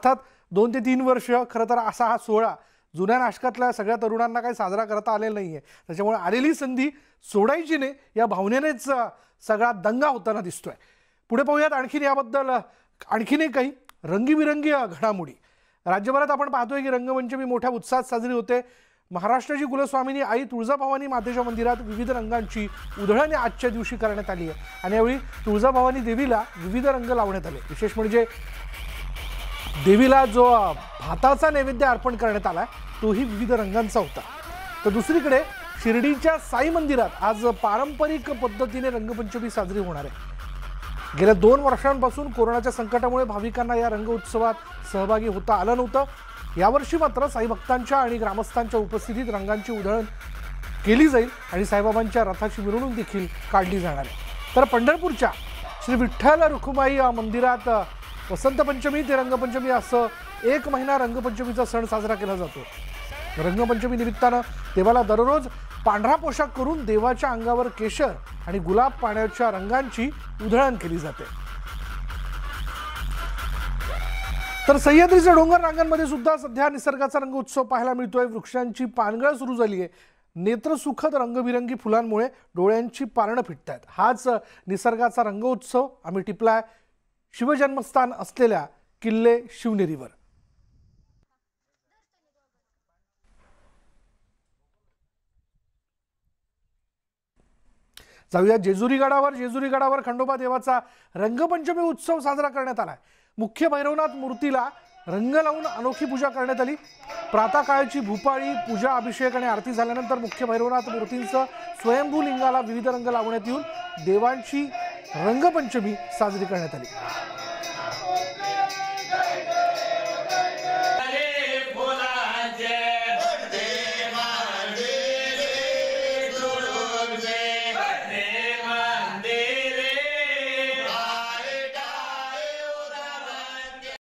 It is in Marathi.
अर्थात 2 ते 3 वर्ष खरं तर असा हा सोहळा जुन्या नाशकातल्या सगळ्या तरुणांना काही साजरा करता आलेला नाहीये, त्याच्यामुळे आलेली संधी सोडायची नाही या भावनेनेच सगळा दंगा होताना दिसतोय। पुढे पाहूयात आणखीन याबद्दल आणखीन काही रंगीबिरंगी घडामोडी। राज्यभरात आपण पाहतोय की रंगपंचमी मोठ्या उत्साहात साजरी होते। महाराष्ट्राची कुलस्वामिनी आई तुळजाभवानी मातेच्या मंदिरात विविध रंगांची उधळण आजच्या दिवशी करण्यात आली आहे आणि यावेळी तुळजाभवानी देवीला विविध रंग लावण्यात आले। विशेष म्हणजे देवीला जो भाताचा नैवेद्य अर्पण करण्यात आला तोही विविध रंगांचा होता। तर दुसरीकडे शिर्डीच्या साई मंदिरात आज पारंपरिक पद्धतीने रंगपंचमी साजरी होणार आहे। गेल्या 2 वर्षांपासून कोरोनाच्या संकटामुळे भाविकांना या रंग उत्सवात सहभागी होता आलं नव्हतं। यावर्षी मात्र साई भक्तांच्या आणि ग्रामस्थांच्या उपस्थितीत रंगांची उधळण केली जाईल आणि साईबाबांच्या रथाची मिरवणूक देखील काढली जाणार आहे। तर पंढरपूरच्या श्री विठ्ठल रुक्माई मंदिरात वसंत पंचमी ते रंगपंचमी असं 1 महिना रंगपंचमीचा सण साजरा केला जातो। रंगपंचमी निमित्तानं देवाला दररोज पांढरा पोशाख करून देवाच्या अंगावर केशर आणि गुलाब पाण्याच्या रंगांची उधळण केली जाते। तर सह्याद्रीच्या डोंगर रांगांमध्ये सुद्धा सध्या निसर्गाचा रंग उत्सव पाहायला मिळतोय। वृक्षांची पानगळ सुरू झाली आहे। नेत्रसुखद रंगबिरंगी फुलांमुळे डोळ्यांची पारणं फिटतात। हाच निसर्गाचा रंग उत्सव आम्ही टिपलाय शिवजन्मस्थान असलेल्या किल्ले शिवनेरीवर। जाऊया जेजुरी गडावर खंडोबा देवाचा रंगपंचमी उत्सव साजरा करण्यात आलाय। मुख्य भैरवनाथ मूर्तीला रंग लावून अनोखी पूजा करण्यात आली। प्रातःकाळची भूपाळी पूजा अभिषेक आणि आरती झाल्यानंतर मुख्य भैरवनाथ मूर्तींचं स्वयंभू लिंगाला विविध रंग लावण्यात येऊन देवांची रंगपंचमी साजरी करण्यात आली।